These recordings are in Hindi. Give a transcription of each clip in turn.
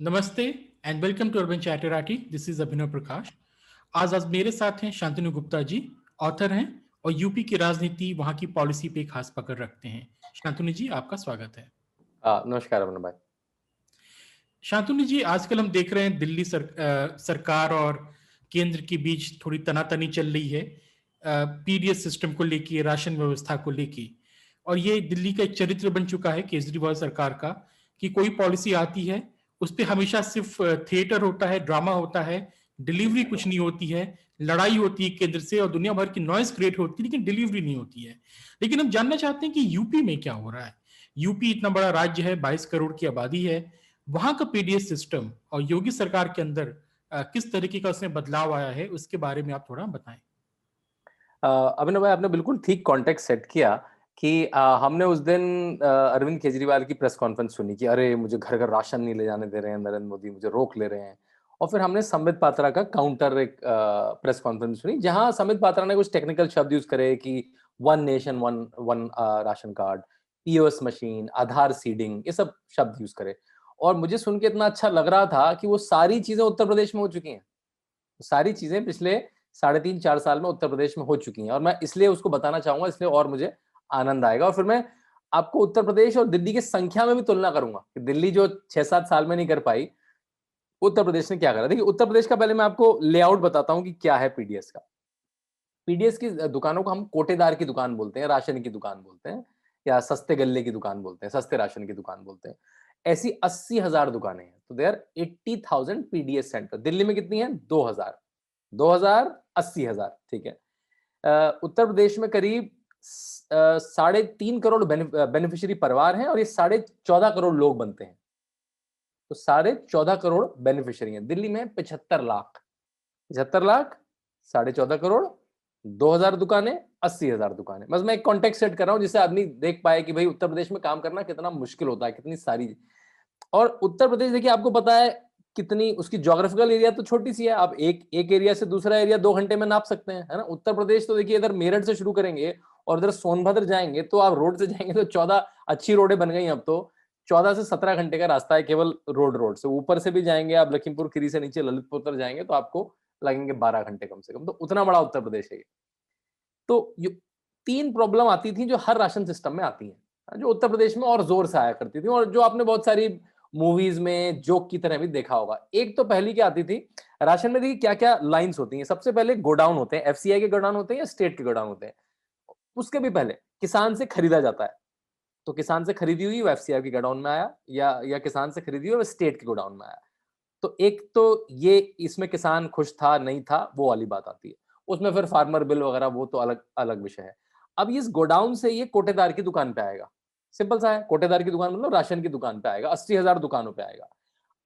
नमस्ते and welcome to Urban Chatterati. This is Abhinav Prakash. आज मेरे साथ हैं शांतनु गुप्ता जी, ऑथर हैं और यूपी की राजनीति, वहां की पॉलिसी पे खास पकड़ रखते हैं। शांतनु जी, आपका स्वागत है। नमस्कार अरुण भाई। शांतनु जी, आजकल हम देख रहे हैं दिल्ली सरकार और केंद्र के बीच थोड़ी तनातनी चल रही है पीडीएस सिस्टम को लेके, राशन व्यवस्था को लेके। और ये दिल्ली का एक चरित्र बन चुका है केजरीवाल सरकार का कि कोई पॉलिसी आती है उस पर हमेशा सिर्फ थिएटर होता है, ड्रामा होता है, डिलीवरी कुछ नहीं होती है। लड़ाई होती है केंद्र से और दुनिया भर की नॉइस क्रिएट होती है, लेकिन डिलीवरी नहीं होती है। लेकिन हम जानना चाहते हैं कि यूपी में क्या हो रहा है। यूपी इतना बड़ा राज्य है, 22 करोड़ की आबादी है। वहां का पीडीएस सिस्टम और योगी सरकार के अंदर किस तरीके का उसमें बदलाव आया है, उसके बारे में आप थोड़ा बताएं। अभिनव भाई, आपने बिल्कुल ठीक कॉन्टेक्स्ट सेट किया कि हमने उस दिन अरविंद केजरीवाल की प्रेस कॉन्फ्रेंस सुनी कि अरे मुझे घर घर राशन नहीं ले जाने दे रहे हैं नरेंद्र मोदी, मुझे रोक ले रहे हैं। और फिर हमने संबित पात्रा का काउंटर एक प्रेस कॉन्फ्रेंस सुनी जहां संबित पात्रा ने कुछ टेक्निकल शब्द यूज करे कि one nation one one ration card, POS machine, Aadhaar seeding, ये सब शब्द यूज करे। और मुझे सुन के इतना अच्छा लग रहा था कि वो सारी चीजें उत्तर प्रदेश में हो चुकी हैं। सारी चीजें पिछले 3.5-4 साल में उत्तर प्रदेश में हो चुकी हैं और मैं इसलिए उसको बताना चाहूंगा, इसलिए और मुझे आनंद आएगा। और फिर मैं आपको उत्तर प्रदेश और दिल्ली की संख्या में भी तुलना करूंगा कि दिल्ली जो 6-7 साल में नहीं कर पाई, उत्तर प्रदेश ने क्या करा। देखिए, उत्तर प्रदेश का पहले मैं आपको लेआउट बताता हूं कि क्या है पीडीएस का। पीडीएस की दुकानों को हम कोटेदार की दुकान बोलते हैं, राशन की दुकान बोलते हैं, या सस्ते गल्ले की दुकान बोलते हैं, सस्ते राशन की दुकान बोलते हैं। ऐसी 80,000 दुकानें हैं, तो देयर 80,000 पीडीएस सेंटर। दिल्ली में कितनी है? 2,000। 2,000, 80,000, ठीक है। उत्तर प्रदेश में करीब 3.5 करोड़ बेनिफिशियरी परिवार हैं और ये 14.5 करोड़ लोग बनते हैं। तो 14.5 करोड़ बेनिफिशियरी हैं। दिल्ली में 75 लाख। 75 लाख, 14.5 करोड़, 2,000 दुकानें, 80,000 दुकानें। बस मैं एक कॉन्टेक्स्ट सेट कर रहा हूं जिससे आदमी देख पाए कि भाई उत्तर प्रदेश में काम करना कितना मुश्किल होता है, कितनी सारी। और उत्तर प्रदेश देखिए, आपको पता है कितनी उसकी ज्योग्राफिकल एरिया तो छोटी सी है। आप एक एरिया से दूसरा एरिया 2 घंटे में नाप सकते हैं, है ना। उत्तर प्रदेश तो देखिए, इधर मेरठ से शुरू करेंगे और इधर सोनभद्र जाएंगे तो आप रोड से जाएंगे तो 14 अच्छी रोडें बन गई। अब तो 14 से 17 घंटे का रास्ता है केवल रोड से। ऊपर से भी जाएंगे आप, लखीमपुर खीरी से नीचे ललितपुर तक जाएंगे तो आपको लगेंगे 12 घंटे कम से कम। तो उतना बड़ा उत्तर प्रदेश है ये। तो ये 3 प्रॉब्लम आती थी जो हर राशन सिस्टम में आती हैं, जो उत्तर प्रदेश में और जोर से आया करती थी और जो आपने बहुत सारी मूवीज में जोक की तरह भी देखा होगा। एक तो पहली क्या आती थी, राशन में देखिए क्या क्या लाइंस होती हैं। सबसे पहले गोडाउन होते हैं, एफसीआई के गोडाउन होते हैं या स्टेट के गोडाउन होते हैं। उसके भी पहले किसान से खरीदा जाता है, तो किसान से खरीदी हुई वो एफसीआई के गोडाउन में आया, या किसान से खरीदी हुई वो स्टेट के गोडाउन में आया। तो एक तो ये, इसमें किसान खुश था नहीं था वो वाली बात आती है। उसमें फिर फार्मर बिल वगैरह वो तो अलग अलग विषय है। अब इस गोडाउन से ये कोटेदार की दुकान पे आएगा। सिंपल सा है, कोटेदार की दुकान मतलब राशन की दुकान पे आएगा, 80,000 दुकानों पे आएगा।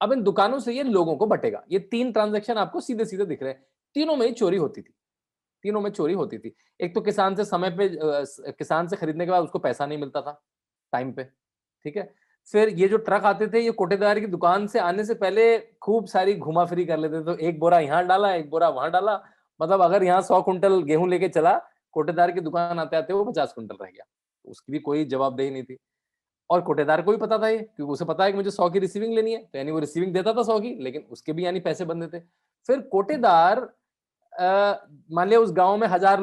अब इन दुकानों से ये लोगों को बटेगा। ये 3 ट्रांजेक्शन आपको सीधे सीधे दिख रहे हैं। तीनों में ही चोरी होती थी। तीनों में चोरी होती थी। एक तो किसान से समय पे किसान से खरीदने के बाद उसको पैसा नहीं मिलता था टाइम पे, ठीक है। फिर ये जो ट्रक आते थे, ये कोटेदार की दुकान से आने से पहले खूब सारी घुमा-फिरी कर लेते थे। तो एक बोरा यहाँ डाला, एक बोरा वहाँ डाला। मतलब अगर यहाँ 100 कुंटल गेहूँ लेके चला, कोटेदार की दुकान आते-आते वो 50 कुंटल रह गया। उसकी भी कोई जवाबदेही नहीं थी। और कोटेदार को भी पता था ये, क्योंकि उसे पता है कि मुझे 100 की रिसीविंग लेनी है, तो यानी वो रिसीविंग देता था 100 की, लेकिन उसके भी यानी पैसे बनते थे। फिर कोटेदार मान लिया उस गांव में 1,000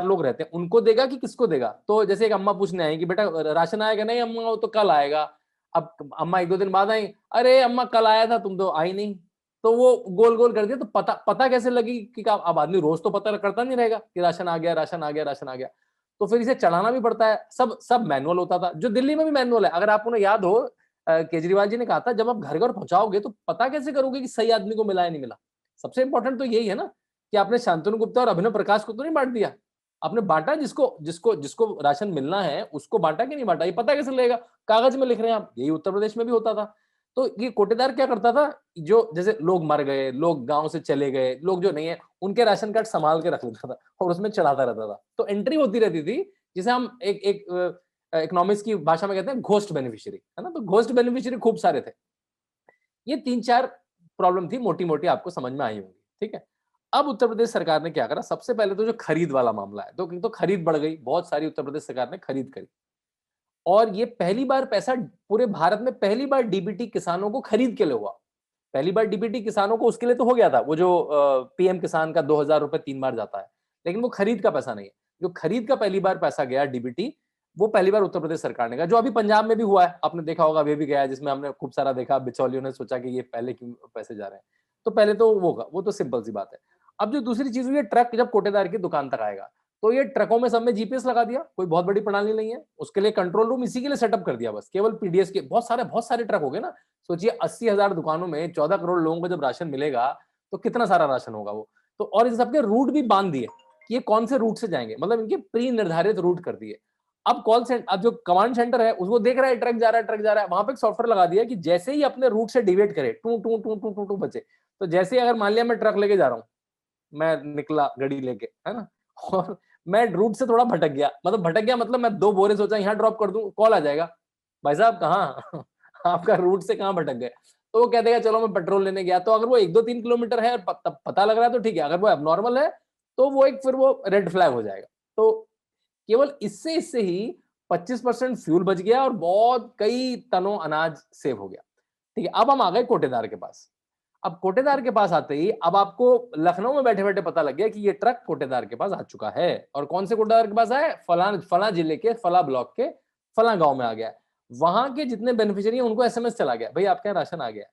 लोग रहते हैं, उनको देगा कि किसको देगा। तो जैसे एक अम्मा पूछने आई कि बेटा राशन आएगा? नहीं अम्मा, वो तो कल आएगा। अब अम्मा 1-2 दिन बाद आई, अरे अम्मा कल आया था, तुम तो आई नहीं। तो वो गोल गोल कर दिया। तो पता पता कैसे लगी कि अब आदमी रोज तो पता करता नहीं रहेगा कि राशन आ गया, राशन आ गया, राशन आ गया। तो फिर इसे चढ़ाना भी पड़ता है। सब सब मैनुअल होता था, जो दिल्ली में भी मैनुअल है। अगर आपको ना याद हो, केजरीवाल जी ने कहा था जब आप घर घर पहुंचाओगे तो पता कैसे करोगे कि सही आदमी को मिला या नहीं मिला। सबसे इंपॉर्टेंट तो यही है ना, कि आपने शांतनु गुप्ता और अभिनव प्रकाश को तो नहीं बांट दिया। आपने बांटा, जिसको जिसको जिसको राशन मिलना है उसको बांटा कि नहीं बांटा, ये पता कैसे लगेगा? कागज में लिख रहे हैं आप। यही उत्तर प्रदेश में भी होता था। तो ये कोटेदार क्या करता था, जो जैसे लोग मर गए, लोग गांव से चले गए, लोग जो नहीं है, उनके राशन कार्ड संभाल के रख लेता था और उसमें चढ़ाता रहता था। तो एंट्री होती रहती थी, जिसे हम एक एक इकोनॉमिक्स की भाषा में कहते हैं घोस्ट बेनिफिशियरी, है ना। तो घोस्ट बेनिफिशियरी खूब सारे थे। ये 3-4 प्रॉब्लम थी, मोटी मोटी आपको समझ में आई होंगी, ठीक है। अब उत्तर प्रदेश सरकार ने क्या करा, सबसे पहले तो जो खरीद वाला मामला है, तो खरीद बढ़ गई, बहुत सारी उत्तर प्रदेश सरकार ने खरीद करी। और ये पहली बार पैसा पूरे भारत में पहली बार डीबीटी किसानों को खरीद के लिए हुआ। पहली बार डीबीटी किसानों को उसके लिए तो हो गया था, वो जो पीएम किसान का 2,000 रुपए 3 बार जाता है, लेकिन वो खरीद का पैसा नहीं है। जो खरीद का पहली बार पैसा गया डीबीटी, वो पहली बार उत्तर प्रदेश सरकार ने कहा, जो अभी पंजाब में भी हुआ है, आपने देखा होगा, वे भी गया है, जिसमें हमने खूब सारा देखा, बिचौलियों ने सोचा कि ये पहले क्यों पैसे जा रहे हैं। तो पहले तो वो तो सिंपल सी बात है। अब जो दूसरी चीज हुई है, ट्रक जब कोटेदार की दुकान तक आएगा, तो ये ट्रकों में सब में जीपीएस लगा दिया, कोई बहुत बड़ी प्रणाली नहीं है, उसके लिए कंट्रोल रूम इसी के लिए सेटअप कर दिया, बस केवल पीडीएस के बहुत सारे ट्रक हो गए ना। सोचिए 80,000 दुकानों में 14 करोड़ लोगों को जब राशन मिलेगा, तो कितना सारा राशन होगा वो। तो और इन सबके रूट भी बांध दिए कि ये कौन से रूट से जाएंगे, मतलब इनके प्री निर्धारित रूट कर दिए। अब कॉल सेंटर, अब जो कमांड सेंटर है उसको देख रहा है ट्रक जा रहा है, ट्रक जा रहा है, वहां पे एक सॉफ्टवेयर लगा दिया कि जैसे ही अपने रूट से डिवेट करे, two two two two two two बचे, तो जैसे ही अगर मान लिया मैं ट्रक लेके जा रहा हूँ, मैं निकला गड़ी लेके, है ना, और मैं रूट से थोड़ा भटक गया, मतलब मैं 2 बोरे सोचा यहाँ ड्रॉप कर दूं, कॉल आ जाएगा, भाई साहब कहाँ आपका रूट से कहाँ भटक गए। तो वो कह देगा चलो मैं पेट्रोल लेने गया। तो अगर वो 1-2-3 किलोमीटर है और पता लग रहा है तो ठीक है, अगर वो एबनॉर्मल है तो वो एक फिर वो रेड फ्लैग हो जाएगा। तो केवल इससे ही 25% फ्यूल बच गया और बहुत कई टनों अनाज सेव हो गया। ठीक है, अब हम आ गए कोटेदार के पास। अब कोटेदार के पास आते ही अब आपको लखनऊ में बैठे बैठे पता लग गया कि ये ट्रक कोटेदार के पास आ चुका है। और कौन से कोटेदार के पास आया? फला जिले के फला ब्लॉक के फला गांव में आ गया। वहां के जितने बेनिफिशियरी हैं उनको एसएमएस चला गया, भाई आपके यहाँ राशन आ गया।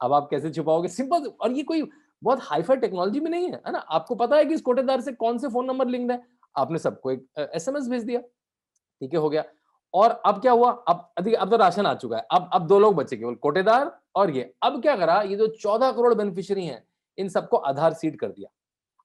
अब आप कैसे छुपाओगे? सिंपल। और ये कोई बहुत हाईफाई टेक्नोलॉजी भी नहीं है ना। आपको पता है कि इस कोटेदार से कौन से फोन नंबर लिंक्ड है, आपने सबको एक एसएमएस भेज दिया, ठीक है, हो गया। और अब क्या हुआ? अब तो राशन आ चुका है। अब 2 लोग बचे, केवल कोटेदार और ये। अब क्या करा, ये जो 14 करोड़ बेनिफिशियरी हैं, इन सबको आधार सीड कर दिया।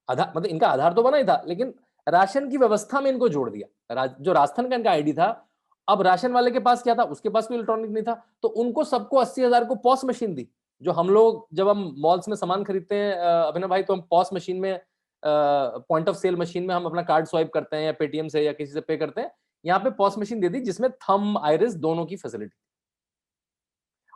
आधार मतलब इनका आधार तो बना ही था, लेकिन राशन की व्यवस्था में इनको जोड़ दिया। जो राजस्थान का इनका आईडी था, अब राशन वाले के पास क्या था? उसके पास कोई इलेक्ट्रॉनिक नहीं था, तो उनको सबको 80,000 को पॉस मशीन दी। जो हम लोग जब हम मॉल्स में सामान खरीदते हैं अभिनव भाई, तो हम पॉस मशीन में, पॉइंट ऑफ सेल मशीन में हम अपना कार्ड स्वाइप करते हैं या पेटीएम से या किसी से पे करते हैं। यहाँ पे पॉस मशीन दे दी जिसमें थंब आइरिस दोनों की फैसिलिटी।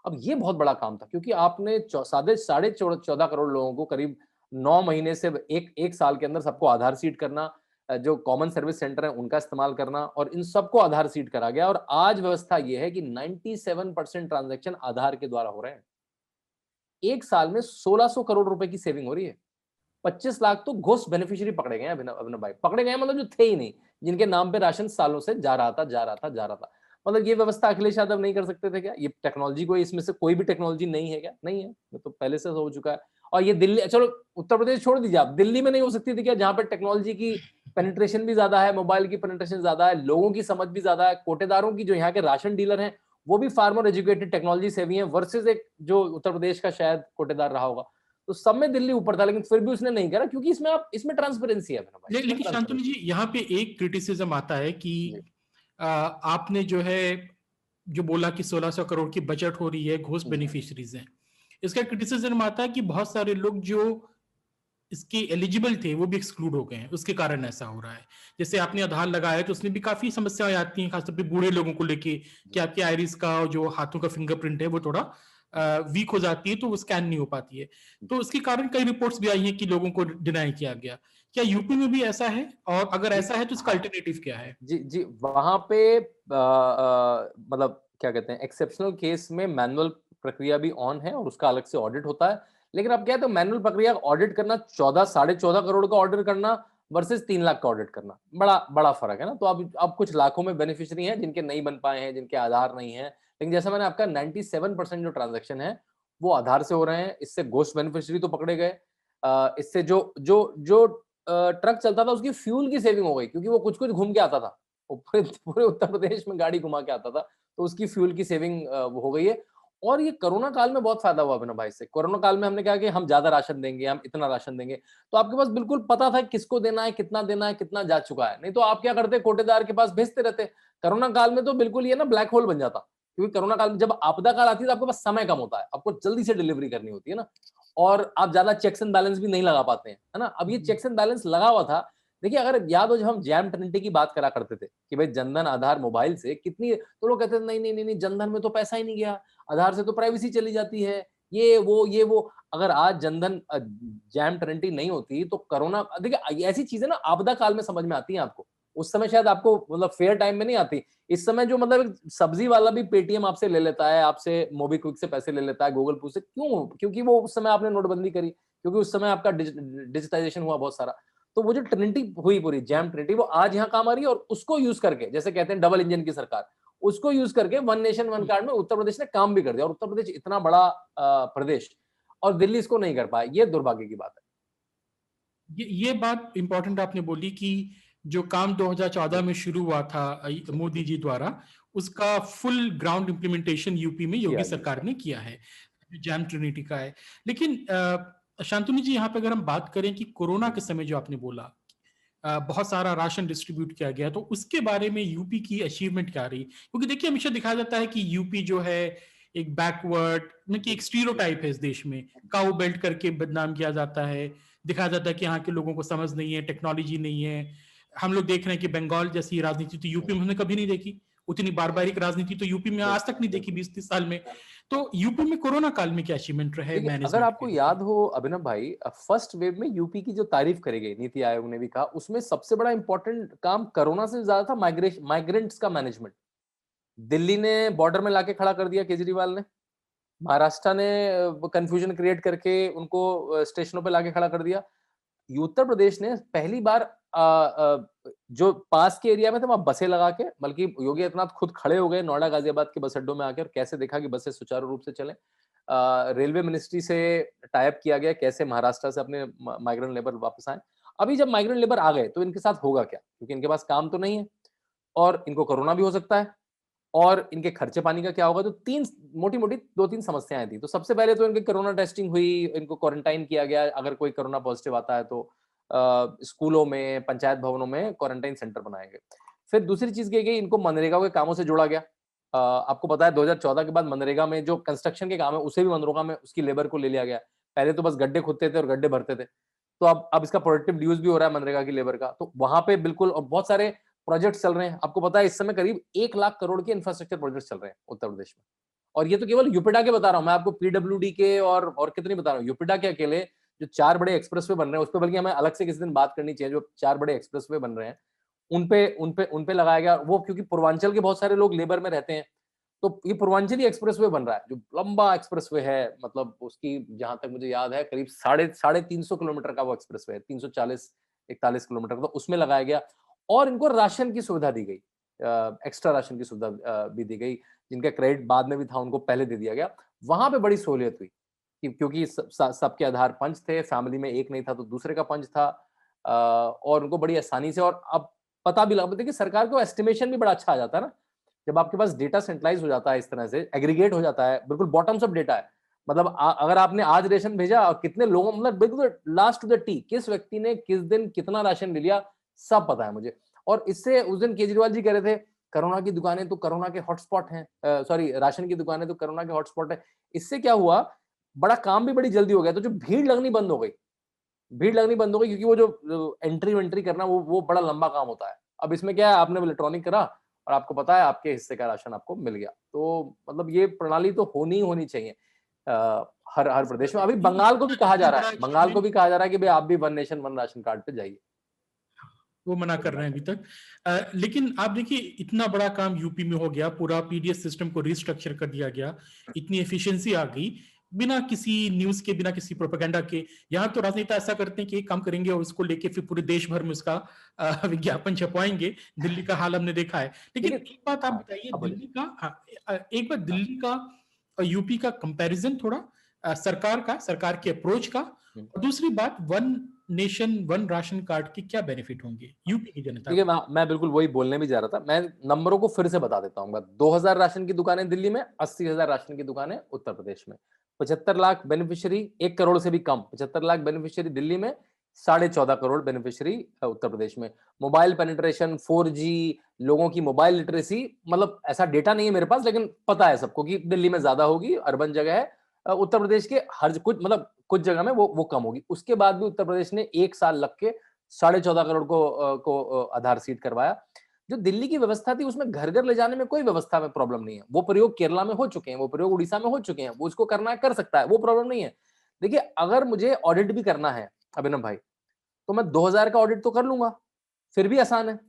अब ये बहुत बड़ा काम था, क्योंकि आपने साढ़े 14 करोड़ लोगों को करीब 9 महीने से एक साल के अंदर सबको आधार सीड करना, जो कॉमन सर्विस सेंटर है उनका इस्तेमाल करना, और इन सबको आधार सीड करा गया। और आज व्यवस्था ये है कि 97% ट्रांजैक्शन आधार के द्वारा हो रहे हैं। एक साल में 1600 करोड़ रुपए की सेविंग हो रही है। 25 लाख तो घोस्ट बेनिफिशियरी पकड़े गए अभिनव भाई, पकड़े गए मतलब जो थे ही नहीं, जिनके नाम पे राशन सालों से जा रहा था। मतलब ये व्यवस्था अखिलेश यादव नहीं कर सकते थे क्या? ये टेक्नोलॉजी कोई इसमें से कोई भी टेक्नोलॉजी नहीं है क्या? नहीं है, ये तो पहले से हो चुका है। और ये दिल्ली, चलो उत्तर प्रदेश छोड़ दीजिए आप, दिल्ली में नहीं हो सकती थी क्या? जहां पे टेक्नोलॉजी की पेनिट्रेशन भी ज्यादा है, मोबाइल की पेनिट्रेशन ज्यादा है, लोगों की समझ भी ज्यादा है, कोटेदारों की, जो यहाँ के राशन डीलर हैं वो भी फार मोर एजुकेटेड, टेक्नोलॉजी सेवी है, वर्सेज एक जो उत्तर प्रदेश का शायद कोटेदार रहा होगा। तो सब में दिल्ली ऊपर था, लेकिन फिर भी उसने नहीं करा, क्योंकि इसमें ट्रांसपेरेंसी है भाई। लेकिन शांतनु जी, यहाँ पे एक क्रिटिसिज्म आता है कि आपने जो है जो बोला कि 1600 करोड़ की बजट हो रही है, घोस्ट बेनिफिशरीज हैं, इसका क्रिटिसिज्म आता है कि बहुत सारे लोग जो इसके एलिजिबल थे वो भी एक्सक्लूड हो गए हैं, उसके कारण ऐसा हो रहा है। जैसे आपने आधार लगाया तो उसमें भी काफी समस्याएं आती हैं, खासतौर पे बूढ़े लोगों को लेके, कि आपके आइरिस का जो हाथों का फिंगरप्रिंट है वो थोड़ा वीक हो जाती है, तो वो स्कैन नहीं हो पाती है। तो इसके कारण कई रिपोर्ट्स भी आई हैं कि लोगों को डिनाई किया गया। क्या यूपी में भी ऐसा है? और अगर ऐसा है तो इसका अल्टरनेटिव क्या है? जी, वहां पे मतलब क्या कहते हैं, एक्सेप्शनल केस में मैनुअल प्रक्रिया भी ऑन है और उसका अलग से ऑडिट होता है। लेकिन अब क्या है, तो मैनुअल प्रक्रिया ऑडिट करना, 14.5 करोड़ का ऑर्डर करना वर्सेस 3 लाख का ऑडिट करना, बड़ा फर्क है ना। तो अब कुछ लाखों में बेनिफिशियरी हैं जिनके नहीं बन पाए हैं, जिनके आधार नहीं है। लेकिन जैसा मैंने आपका 97% जो ट्रांजेक्शन है वो आधार से हो रहे हैं। इससे घोस्ट बेनिफिशियरी तो पकड़े गए। इससे जो जो जो ट्रक चलता था उसकी फ्यूल की सेविंग हो गई, क्योंकि वो कुछ घूम के आता था, वो पूरे उत्तर प्रदेश में गाड़ी घुमा के आता था, तो उसकी फ्यूल की सेविंग हो गई है। और ये कोरोना काल में बहुत फायदा हुआ अभिनव भाई से। कोरोना काल में हमने कहा कि हम ज्यादा राशन देंगे, हम इतना राशन देंगे, तो आपके पास बिल्कुल पता था किसको देना है, कितना देना है, कितना जा चुका है। नहीं तो आप क्या करते, कोटेदार के पास भेजते रहते। कोरोना काल में तो बिल्कुल ये ना ब्लैक होल बन जाता, क्योंकि कोरोना काल में जब आपदा काल आती है तो आपके पास समय कम होता है, आपको जल्दी से डिलीवरी करनी होती है ना, और आप ज्यादा चेक्स एंड बैलेंस भी नहीं लगा पाते हैं, है ना। अब ये चेक्स एंड बैलेंस लगा हुआ था। देखिए, अगर याद हो जब हम जैम ट्रिनिटी की बात करा करते थे कि भाई जनधन आधार मोबाइल से कितनी, तो लोग कहते थे नहीं नहीं नहीं नहीं, जनधन में तो पैसा ही नहीं गया, आधार से तो प्राइवेसी चली जाती है, ये वो। अगर आज जनधन जैम ट्रिनिटी नहीं होती तो कोरोना, देखिए ऐसी चीजें ना आपदा काल में समझ में आती है आपको, उस समय शायद आपको मतलब फेयर टाइम में नहीं आती। इस समय जो मतलब एक सब्जी वाला भी पेटीएम आपसे ले लेता है, आपसे मोबीक्विक से पैसे ले लेता है, गूगल पे से, क्यों? क्योंकि वो उस समय आपने नोटबंदी करी, क्योंकि उस समय आपका डिजिटाइजेशन हुआ बहुत सारा। तो वो जो ट्रिनिटी हुई पूरी जैम ट्रिनिटी, वो आज यहाँ काम आ रही है, और उसको यूज करके, जैसे कहते हैं डबल इंजन की सरकार, उसको यूज करके वन नेशन वन कार्ड में उत्तर प्रदेश ने काम भी कर दिया। और उत्तर प्रदेश इतना बड़ा प्रदेश, और दिल्ली इसको नहीं कर पाया, ये दुर्भाग्य की बात है। ये बात इंपॉर्टेंट आपने बोली कि जो काम 2014 में शुरू हुआ था मोदी जी द्वारा, उसका फुल ग्राउंड इम्प्लीमेंटेशन यूपी में योगी सरकार ने किया है, जैम ट्रिनिटी का है। लेकिन शांतनु जी, यहाँ पे अगर हम बात करें कि कोरोना के समय जो आपने बोला बहुत सारा राशन डिस्ट्रीब्यूट किया गया, तो उसके बारे में यूपी की अचीवमेंट क्या रही? क्योंकि देखिए हमेशा दिखाया जाता है कि यूपी जो है एक बैकवर्ड, मतलब कि एक स्टीरियोटाइप है इस देश में, काउ बेल्ट करके बदनाम किया जाता है, दिखाया जाता है कि यहाँ के लोगों को समझ नहीं है, टेक्नोलॉजी नहीं है। हम लोग देख रहे हैं कि बंगाल जैसी राजनीति तो यूपी में हमने कभी नहीं देखी, उतनी बारबारिक राजनीति तो यूपी में आज तक नहीं देखी 20-30 साल में। तो यूपी में कोरोना काल में क्या अचीवमेंट रहे देखिए, अगर मैनेजमेंट आपको के? याद हो अभिनव भाई, फर्स्ट वेव में यूपी की जो तारीफ करी गई, नीति आयोग ने भी कहा, उसमें सबसे बड़ा इंपॉर्टेंट काम कोरोना से ज्यादा था माइग्रेंट्स का मैनेजमेंट। दिल्ली ने बॉर्डर में लाके खड़ा कर दिया केजरीवाल ने, महाराष्ट्र ने कंफ्यूजन क्रिएट करके उनको स्टेशनों पे लाके खड़ा कर दिया। उत्तर प्रदेश ने पहली बार जो पास के एरिया में थे वहां बसें लगा के, बल्कि योगी आदित्यनाथ खुद खड़े हो गए नोएडा गाजियाबाद के बस अड्डों में आकर, कैसे देखा कि बसें सुचारू रूप से चले। रेलवे मिनिस्ट्री से टाई अप किया गया, कैसे महाराष्ट्र से अपने माइग्रेंट लेबर वापस आए। अभी जब माइग्रेंट लेबर आ गए तो इनके साथ होगा क्या, क्योंकि इनके पास काम तो नहीं है, और इनको कोरोना भी हो सकता है, और इनके खर्चे पानी का क्या होगा। तो तीन मोटी-मोटी 2-3 समस्याएं थी। तो सबसे पहले तो इनकी कोरोना टेस्टिंग हुई, इनको क्वारंटाइन किया गया, अगर कोई कोरोना पॉजिटिव आता है तो स्कूलों में, पंचायत भवनों में क्वारंटाइन सेंटर बनाए गए। फिर दूसरी चीज की गई, इनको मनरेगा के कामों से जोड़ा गया। आपको पता है 2014 के बाद मनरेगा में जो कंस्ट्रक्शन के काम है, उसे भी मनरेगा में उसकी लेबर को ले लिया गया। पहले तो बस गड्ढे खुदते थे और गड्ढे भरते थे, तो अब इसका प्रोडक्टिव यूज भी हो रहा है मनरेगा की लेबर का। तो वहां पे बिल्कुल, और बहुत सारे प्रोजेक्ट चल रहे हैं। आपको पता है इस समय करीब 1 लाख करोड़ के इंफ्रास्ट्रक्चर प्रोजेक्ट चल रहे हैं उत्तर प्रदेश में, और ये तो केवल यूपीडा के बता रहा हूं मैं आपको, पीडब्ल्यूडी के और कितने बता रहा हूं। यूपीडा के अकेले जो 4 बड़े एक्सप्रेसवे बन रहे हैं, उस पर बल्कि हमें अलग से किसी दिन बात करनी चाहिए। जो 4 बड़े एक्सप्रेसवे बन रहे हैं, उन पे लगाया गया वो, क्योंकि पूर्वांचल के बहुत सारे लोग लेबर में रहते हैं। तो ये पूर्वांचली एक्सप्रेसवे बन रहा है, जो लंबा एक्सप्रेसवे है, मतलब उसकी जहां तक मुझे याद है करीब साढ़े 350 किलोमीटर का वो एक्सप्रेसवे है, 340-41 किलोमीटर का, तो उसमें लगाया गया। और इनको राशन की सुविधा दी गई, एक्स्ट्रा राशन की सुविधा भी दी गई। जिनका क्रेडिट बाद में भी था उनको पहले दे दिया गया। वहां पे बड़ी सहूलियत हुई, क्योंकि सबके आधार पंच थे, फैमिली में एक नहीं था तो दूसरे का पंच था, और उनको बड़ी आसानी से, और अब पता भी लगा। देखिए सरकार को एस्टिमेशन भी बड़ा अच्छा आ जाता है ना, जब आपके पास डेटा सेंट्रलाइज हो जाता है, इस तरह से एग्रीगेट हो जाता है, बिल्कुल बॉटम्स अप डेटा है। मतलब अगर आपने आज राशन भेजा और कितने लोगों, मतलब बिल्कुल लास्ट टू द टी, किस व्यक्ति ने किस दिन कितना राशन ले लिया, सब पता है मुझे। और इससे उस दिन केजरीवाल जी कह रहे थे कोरोना की दुकानें तो कोरोना के हॉटस्पॉट हैं, सॉरी राशन की दुकानें तो कोरोना के हॉटस्पॉट है। इससे क्या हुआ, बड़ा काम भी बड़ी जल्दी हो गया। तो जो भीड़ लगनी बंद हो गई, क्योंकि वो जो एंट्री वेंट्री करना, वो बड़ा लंबा काम होता है। अब इसमें क्या है, आपने इलेक्ट्रॉनिक करा और आपको पता है आपके हिस्से का राशन आपको मिल गया। तो मतलब ये प्रणाली तो होनी ही होनी चाहिए हर हर प्रदेश में। अभी बंगाल को भी कहा जा रहा है, कि भाई आप भी one nation one ration card पे जाइए। वो मना कर रहे हैं अभी तक। लेकिन आप देखिए इतना बड़ा काम यूपी में हो गया, पूरा पीडीएस सिस्टम को रिस्ट्रक्चर कर दिया गया, इतनी एफिशिएंसी आ गई, बिना किसी न्यूज के, बिना किसी प्रोपेगेंडा के। यहाँ तो राजनेता ऐसा करते हैं कि एक काम करेंगे और उसको लेके फिर पूरे देश भर में उसका विज्ञापन छपवाएंगे। दिल्ली का हाल हमने देखा है। लेकिन एक बात आप बताइए, दिल्ली का एक बार दिल्ली का और यूपी का कंपैरिजन थोड़ा, सरकार के अप्रोच का, और दूसरी बात one nation one ration card के क्या बेनिफिट होंगे यूपी की जनता देखिए मैं बिल्कुल वही बोलने भी जा रहा था। मैं नंबरों को फिर से बता देता हूँ। 2000 राशन की दुकानें दिल्ली में, 80,000 राशन की दुकानें उत्तर प्रदेश में, 75 लाख बेनिफिशियरी, 1 करोड़ से भी कम, 75 लाख बेनिफिशियरी दिल्ली में, 14.5 करोड़ बेनिफिशियरी उत्तर प्रदेश में। मोबाइल पेनिट्रेशन, 4G, लोगों की मोबाइल लिटरेसी, मतलब ऐसा डेटा नहीं है मेरे पास, लेकिन पता है सबको कि दिल्ली में ज्यादा होगी, अर्बन जगह है। उत्तर प्रदेश के हर कुछ, मतलब कुछ जगह में वो कम होगी। उसके बाद भी उत्तर प्रदेश ने 1 साल लग के 14.5 करोड़ को आधार सीट करवाया। जो दिल्ली की व्यवस्था थी उसमें घर घर ले जाने में कोई व्यवस्था में प्रॉब्लम नहीं है। वो प्रयोग केरला में हो चुके हैं, वो प्रयोग उड़ीसा में हो चुके हैं, वो उसको करना है कर सकता है, वो प्रॉब्लम नहीं है। देखिए अगर मुझे ऑडिट भी करना है अभिनव भाई, तो मैं 2000 का ऑडिट तो कर लूंगा, फिर भी आसान है।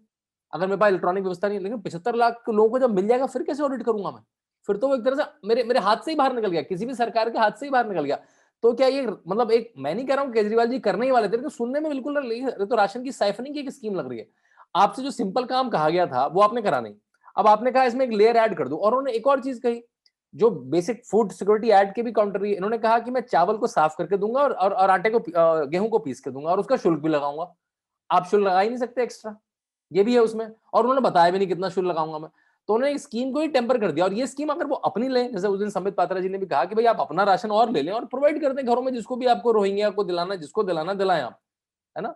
अगर मेरे पास इलेक्ट्रॉनिक व्यवस्था नहीं है, लेकिन 75 लाख लोगों को जब मिल जाएगा फिर कैसे ऑडिट करूंगा मैं? फिर तो वो एक तरह से मेरे मेरे हाथ से ही बाहर निकल गया, किसी भी सरकार के हाथ से ही बाहर निकल गया। तो क्या ये मतलब एक, मैं नहीं कह रहा हूँ केजरीवाल जी करने ही वाले थे, लेकिन सुनने में बिल्कुल तो राशन की साइफनिंग की एक स्कीम लग रही है। आपसे जो सिंपल काम कहा गया था वो आपने करा नहीं। अब आपने कहा इसमें एक लेयर ऐड कर दूं, और उन्होंने एक और चीज कही जो बेसिक फूड सिक्योरिटी एक्ट के भी काउंटर रही है। इन्होंने कहा कि मैं चावल को साफ करके दूंगा और आटे को गेहूं को पीस के दूंगा और उसका शुल्क भी लगाऊंगा। आप शुल्क लगा ही नहीं सकते एक्स्ट्रा, ये भी है उसमें, और उन्होंने बताया भी नहीं कितना शुल्क लगाऊंगा मैं। तो उन्होंने एक स्कीम को ही टेम्पर कर दिया, और ये स्कीम अगर वो अपनी लें, जैसे उस दिन संबित पात्रा जी ने भी कहा कि भाई आप अपना राशन और ले लें और प्रोवाइड कर दें घरों में, जिसको भी आपको रोहिंग्या को दिलाना, जिसको दिलाना दिलाएं आप, है ना।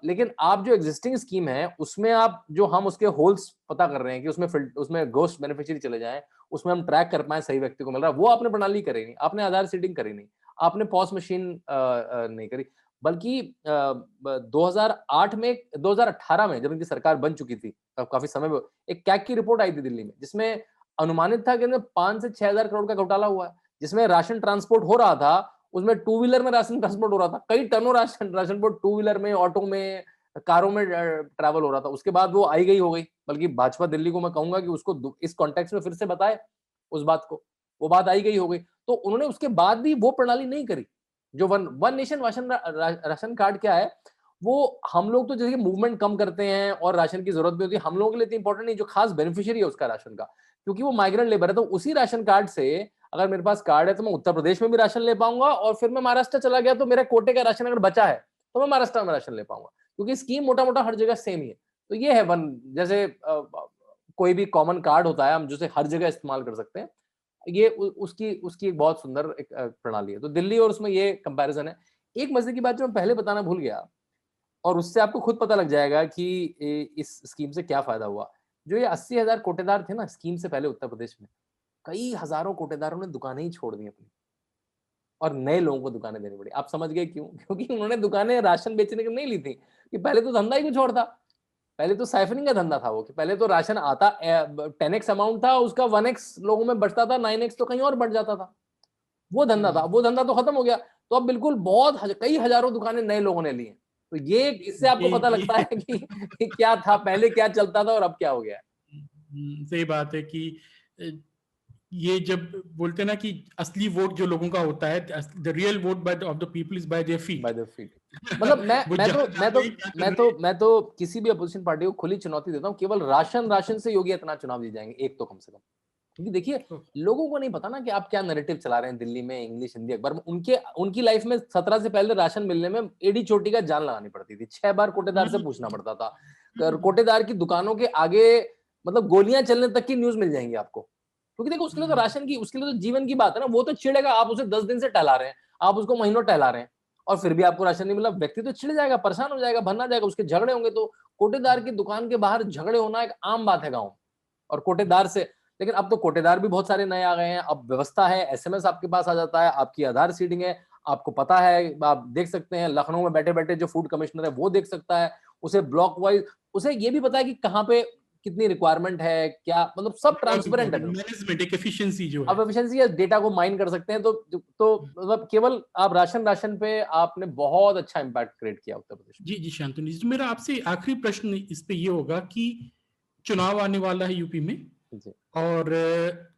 लेकिन आप जो एग्जिस्टिंग स्कीम है उसमें आप जो हम उसके होल्स पता कर रहे हैं कि उसमें घोस्ट बेनिफिशियरी चले जाएं, उसमें हम ट्रैक कर पाए सही व्यक्ति को मिल रहा है, वो आपने प्रणाली करी नहीं, आपने आधार सीडिंग करी नहीं, आपने पॉस मशीन नहीं करी। बल्कि 2008 में 2018 में जब इनकी सरकार बन चुकी थी, काफी समय में, एक कैग की रिपोर्ट आई थी दिल्ली में, जिसमें अनुमानित था कि 5 से 6,000 करोड़ का घोटाला हुआ है, जिसमें राशन ट्रांसपोर्ट हो रहा था, उसमें टू व्हीलर में राशन ट्रांसपोर्ट हो रहा था, कई टनों राशन ट्रांसपोर्ट टू व्हीलर में, ऑटो में, कारों में ट्रैवल हो रहा था। उसके बाद वो आई गई हो गई, बल्कि भाजपा दिल्ली को मैं कहूंगा कि उसको इस कॉन्टेक्स्ट में फिर से बताए उस बात को, वो बात आई गई हो गई। तो उन्होंने उसके बाद भी वो प्रणाली नहीं करी, जो वन नेशन राशन कार्ड क्या है, वो हम लोग तो जैसे मूवमेंट कम करते हैं और राशन की जरूरत भी होती है, हम लोगों के लिए इतना इंपॉर्टेंट नहीं, जो खास बेनिफिशियरी है उसका राशन का, क्योंकि वो माइग्रेंट लेबर है। तो उसी राशन कार्ड से अगर मेरे पास कार्ड है तो मैं उत्तर प्रदेश में भी राशन ले पाऊंगा, और फिर मैं महाराष्ट्र चला गया तो मेरा कोटे का राशन अगर बचा है तो मैं महाराष्ट्र में राशन ले पाऊंगा, क्योंकि स्कीम मोटा मोटा हर जगह सेम ही है। तो ये है वन, जैसे कोई भी कॉमन कार्ड होता है हम जिसे हर जगह इस्तेमाल कर सकते हैं, ये उसकी उसकी एक बहुत सुंदर एक प्रणाली है। तो दिल्ली और उसमें ये कंपैरिजन है। एक मजे की बात जो मैं पहले बताना भूल गया, और उससे आपको खुद पता लग जाएगा कि इस स्कीम से क्या फायदा हुआ। जो ये 80,000 कोटेदार थे ना स्कीम से पहले उत्तर प्रदेश में, कई हजारों कोटेदारों ने दुकानें ही छोड़ दी अपनी, और नए लोगों को दुकानें देनी पड़ी। आप समझ गए क्यों? क्योंकि उन्होंने दुकानें राशन बेचने के लिए नहीं ली थी, कि पहले तो धंधा ही कुछ और था। पहले तो साइफनिंग का धंधा था वो, कि पहले तो राशन आता 10x अमाउंट था, उसका 1x लोगों में बढ़ता था, 9x तो कहीं और बढ़ जाता था। वो धंधा था, वो धंधा तो खत्म हो गया। तो अब बिल्कुल कई हजारों दुकानें नए लोगों ने ली हैं। तो ये इससे आपको पता लगता है कि क्या था पहले, क्या चलता था और अब क्या हो गया है। सही बात है कि ये जब बोलते हैं ना कि असली वोट जो लोगों का होता है, the real vote by of the people is by their feet. By the feet. मतलब मैं तो किसी भी अपोजिशन पार्टी को खुली चुनौती देता हूँ, केवल राशन से योगी आदित्यनाथ चुनाव जीत जाएंगे, एक तो कम से कम। क्योंकि देखिए लोगों को नहीं पता ना कि आप क्या नैरेटिव चला रहे हैं दिल्ली में, इंग्लिश हिंदी अखबार में। उनकी लाइफ में 17 से पहले राशन मिलने में एडी चोटी का जान लगानी पड़ती थी, 6 बार कोटेदार से पूछना पड़ता था। कोटेदार की दुकानों के आगे मतलब गोलियां चलने तक की न्यूज मिल जाएंगी आपको, क्योंकि देखो उसके लिए तो राशन की, उसके लिए तो जीवन की बात है ना। वो तो चिड़ेगा, आप उसे 10 दिन से टहला रहे हैं, आप उसको महीनों टहला रहे हैं, और फिर भी आपको राशन नहीं मिला, व्यक्ति तो चिढ़ जाएगा, परेशान हो जाएगा, भरना जाएगा, उसके झगड़े होंगे। तो कोटेदार की दुकान के बाहर झगड़े होना एक आम बात है गाँव और कोटेदार से। लेकिन अब तो कोटेदार भी बहुत सारे नए आ गए हैं, अब व्यवस्था है, एसएमएस आपके पास आ जाता है, आपकी आधार सीडिंग है, आपको पता है, आप देख सकते हैं। लखनऊ में बैठे बैठे जो फूड कमिश्नर है वो देख सकता है, उसे ब्लॉक वाइज, उसे ये भी पता है कि कहाँ पे कितनी रिक्वायरमेंट है, क्या मतलब सब ट्रांसपेरेंट है। मैनेजमेंट एक एफिशिएंसी जो अब है, एफिशिएंसी या डेटा को माइन कर सकते हैं। तो मतलब केवल आप राशन पे आपने बहुत अच्छा इम्पैक्ट क्रिएट किया उत्तर प्रदेश में। जी जी शांतनु जी, तो मेरा आपसे आखिरी प्रश्न इस पे ये होगा कि चुनाव आने वाला है यूपी में, जी और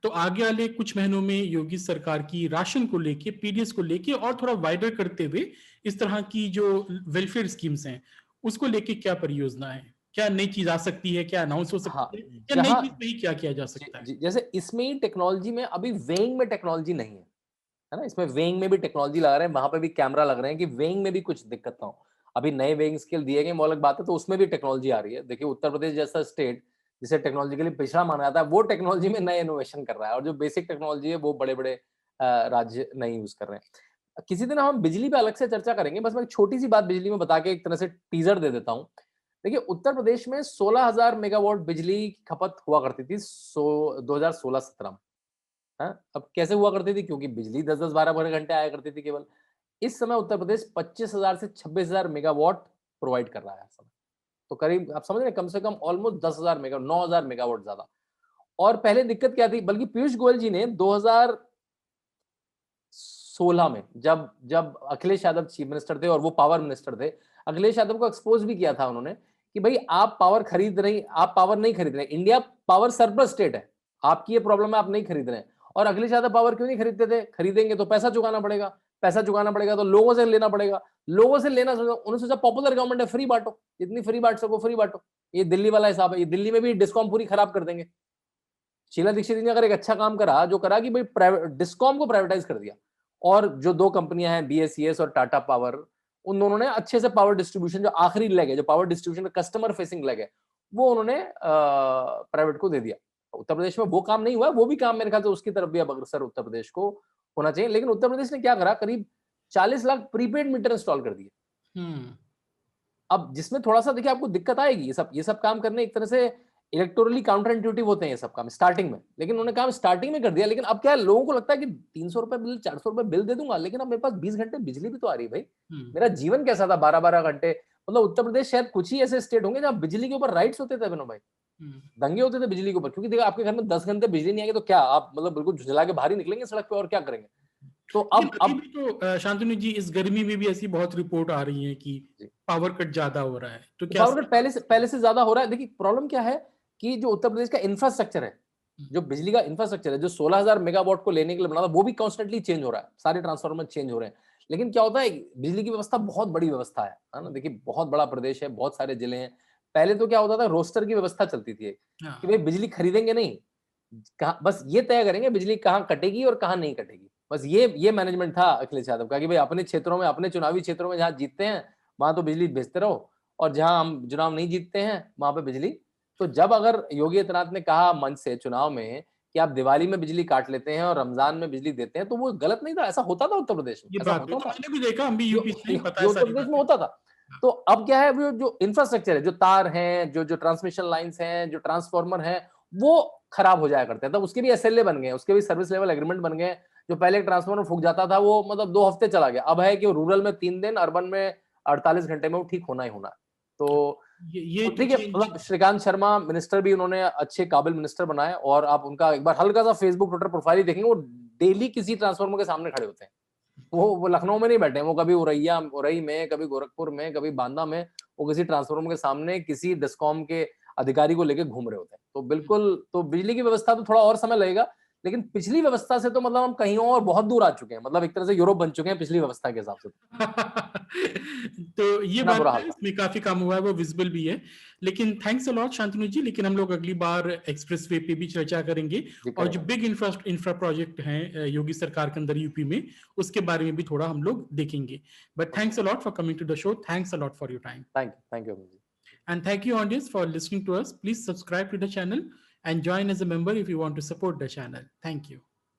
तो आगे वाले कुछ महीनों में योगी सरकार की राशन को लेके, पीडीएस को लेके और थोड़ा वाइडर करते हुए इस तरह की जो वेलफेयर स्कीम्स हैं उसको लेके क्या परियोजना है, क्या नई चीज आ सकती है, क्या अनाउंस हो हाँ, सकती है, या नई जहां चीज पे ही क्या किया जा सकता है? जैसे इसमें ही टेक्नोलॉजी में, अभी वेइंग में टेक्नोलॉजी नहीं है ना, इसमें वेइंग में भी टेक्नोलॉजी लगा रहे हैं, वहां पे भी कैमरा लग रहे हैं कि वेइंग में भी कुछ दिक्कत ना हो। अभी नए वेइंग स्केल दिए गए, वो अलग बात है, तो उसमें भी टेक्नोलॉजी आ रही है। देखिए उत्तर प्रदेश जैसा स्टेट जिसे टेक्नोलॉजिकली पिछड़ा माना जाता है, वो टेक्नोलॉजी में नए इनोवेशन कर रहा है, और जो बेसिक टेक्नोलॉजी है वो बड़े बड़े राज्य नहीं यूज कर रहे हैं। किसी दिन हम बिजली पे अलग से चर्चा करेंगे, बस मैं एक छोटी सी बात बिजली में बता के एक तरह से टीजर दे देता हूँ। देखिए उत्तर प्रदेश में 16,000 मेगावाट बिजली की खपत हुआ करती थी 2016-17 में। हाँ, अब कैसे हुआ करती थी? क्योंकि बिजली 10-10 12-12 घंटे आया करती थी केवल। इस समय उत्तर प्रदेश 25,000 से 26,000 मेगावाट प्रोवाइड कर रहा है इस समय। तो करीब आप समझ रहे हैं, कम से कम ऑलमोस्ट 10,000 मेगा 9,000 मेगावाट ज्यादा। और पहले दिक्कत क्या थी? बल्कि पीयूष गोयल जी ने 2016 में जब जब अखिलेश यादव चीफ मिनिस्टर थे और वो पावर मिनिस्टर थे, अखिलेश यादव को एक्सपोज भी किया था उन्होंने कि भाई आप पावर नहीं खरीद रहे, इंडिया पावर सरप्लस स्टेट है, आपकी ये प्रॉब्लम है, आप नहीं खरीद रहे हैं। और अगली ज्यादा पावर क्यों नहीं खरीदते थे? खरीदेंगे तो पैसा चुकाना पड़ेगा, पैसा चुकाना पड़ेगा तो लोगों से लेना पड़ेगा, लोगों से लेना, उन्होंने सोचा पॉपुलर गवर्नमेंट है, फ्री बांटो, जितनी फ्री बांट सको फ्री बांटो। ये दिल्ली वाला हिसाब है, ये दिल्ली में भी डिस्कॉम पूरी खराब कर देंगे। शीला दीक्षित ने अगर एक अच्छा काम करा, जो करा कि भाई डिस्कॉम को प्राइवेटाइज कर दिया, और जो दो कंपनियां हैं बीएसईएस और टाटा पावर, उन दोनों ने अच्छे से पावर डिस्ट्रीब्यूशन, जो आखिरी लेग है, जो पावर डिस्ट्रीब्यूशन का कस्टमर फेसिंग लेग है, वो उन्होंने प्राइवेट को दे दिया। उत्तर प्रदेश में वो काम नहीं हुआ, वो भी काम मेरे ख्याल से उसकी तरफ भी अब अग्रसर उत्तर प्रदेश को होना चाहिए। लेकिन उत्तर प्रदेश ने क्या करा, करीब 40 लाख प्रीपेड मीटर इंस्टॉल कर दिए। अब जिसमें थोड़ा सा देखिए आपको दिक्कत आएगी, ये सब काम करने एक तरह से इलेक्टोरली काउंटर इंट्यूटिव होते हैं ये सब काम स्टार्टिंग में, लेकिन उन्होंने काम स्टार्टिंग में कर दिया। लेकिन अब क्या है, लोगों को लगता है कि 300 रुपए बिल, 400 रुपए बिल दे दूंगा, लेकिन अब मेरे पास 20 घंटे बिजली भी तो आ रही है भाई। मेरा जीवन कैसा था 12-12 घंटे, मतलब उत्तर प्रदेश शायद कुछ ही ऐसे स्टेट होंगे जहां बिजली के ऊपर राइट्स होते थे अभिनव भाई, दंगे होते थे बिजली के ऊपर, क्योंकि देखा आपके घर में 10 घंटे बिजली नहीं आएगी तो क्या आप मतलब बिल्कुल झुझला के बाहर ही निकलेंगे सड़क पे, और क्या करेंगे? तो अब भी तो शांतनु जी, इस गर्मी में भी ऐसी बहुत रिपोर्ट आ रही है कि पावर कट ज्यादा हो रहा है, तो क्या पावर कट पहले से ज्यादा हो रहा है? देखिए प्रॉब्लम क्या है कि जो उत्तर प्रदेश का इंफ्रास्ट्रक्चर है, जो बिजली का इंफ्रास्ट्रक्चर है, जो 16,000 मेगावाट को लेने के लिए बना था, वो भी कॉन्स्टेंटली चेंज हो रहा है, सारे ट्रांसफार्मर चेंज हो रहे हैं। लेकिन क्या होता है, बिजली की व्यवस्था बहुत बड़ी व्यवस्था है ना, देखिए बहुत बड़ा प्रदेश है, बहुत सारे जिले हैं। पहले तो क्या होता था, रोस्टर की व्यवस्था चलती थी कि भाई बिजली खरीदेंगे नहीं, बस ये तय करेंगे बिजली कहाँ कटेगी और कहाँ नहीं कटेगी, बस ये मैनेजमेंट था अखिलेश यादव का कि भाई अपने क्षेत्रों में, अपने चुनावी क्षेत्रों में जहां जीतते हैं वहां तो बिजली भेजते रहो, और जहां हम चुनाव नहीं जीतते हैं वहां पे बिजली। तो जब अगर योगी आदित्यनाथ ने कहा मंच से चुनाव में कि आप दिवाली में बिजली काट लेते हैं और रमजान में बिजली देते हैं, तो वो गलत नहीं था, ऐसा होता था उत्तर प्रदेश में, ऐसा होता था, मैंने भी देखा, हम भी यूपी से, पता है उत्तर प्रदेश में होता था। तो अब क्या है, वो जो इंफ्रास्ट्रक्चर है, जो तार हैं, जो ट्रांसमिशन लाइंस हैं, जो ट्रांसफार्मर हैं, वो खराब हो जाया करते हैं। तो उसके भी एसएलए बन गए, उसके भी सर्विस लेवल एग्रीमेंट बन गए। जो पहले ट्रांसफार्मर फूक जाता था वो मतलब 2 हफ्ते चला गया, अब है कि रूरल में 3 दिन, अर्बन में 48 घंटे में वो ठीक होना ही होना है। तो ठीक है, मतलब श्रीकांत शर्मा मिनिस्टर भी उन्होंने अच्छे काबिल मिनिस्टर बनाए, और आप उनका एक बार हल्का सा फेसबुक ट्विटर प्रोफाइल ही देखेंगे, वो डेली किसी ट्रांसफार्मर के सामने खड़े होते हैं। वो लखनऊ में नहीं बैठे हैं, वो कभी उरई में, कभी गोरखपुर में, कभी बांदा में, वो किसी ट्रांसफार्मर के सामने किसी डिस्कॉम के अधिकारी को लेकर घूम रहे होते हैं। तो बिल्कुल, तो बिजली की व्यवस्था तो थोड़ा और समय लगेगा, लेकिन पिछली व्यवस्था से तो मतलब हम कहीं और बहुत दूर आ चुके हैं, मतलब एक तरह से यूरोप बन चुके हैं पिछली व्यवस्था के हिसाब से। तो ये बात है, इसमें काफी काम हुआ है, वो विजिबल भी है। लेकिन थैंक्स अ लॉट शांतनु जी, लेकिन हम लोग अगली बार एक्सप्रेसवे पे भी चर्चा करेंगे, और जो बिग इंफ्रा प्रोजेक्ट हैं योगी सरकार के अंदर यूपी में, उसके बारे में भी थोड़ा हम लोग देखेंगे। But thanks a lot for coming to the show, thanks a lot for your time. Thank you and thank you audience for listening to us. Please subscribe to the channel and join as a member if you want to support the channel. Thank you.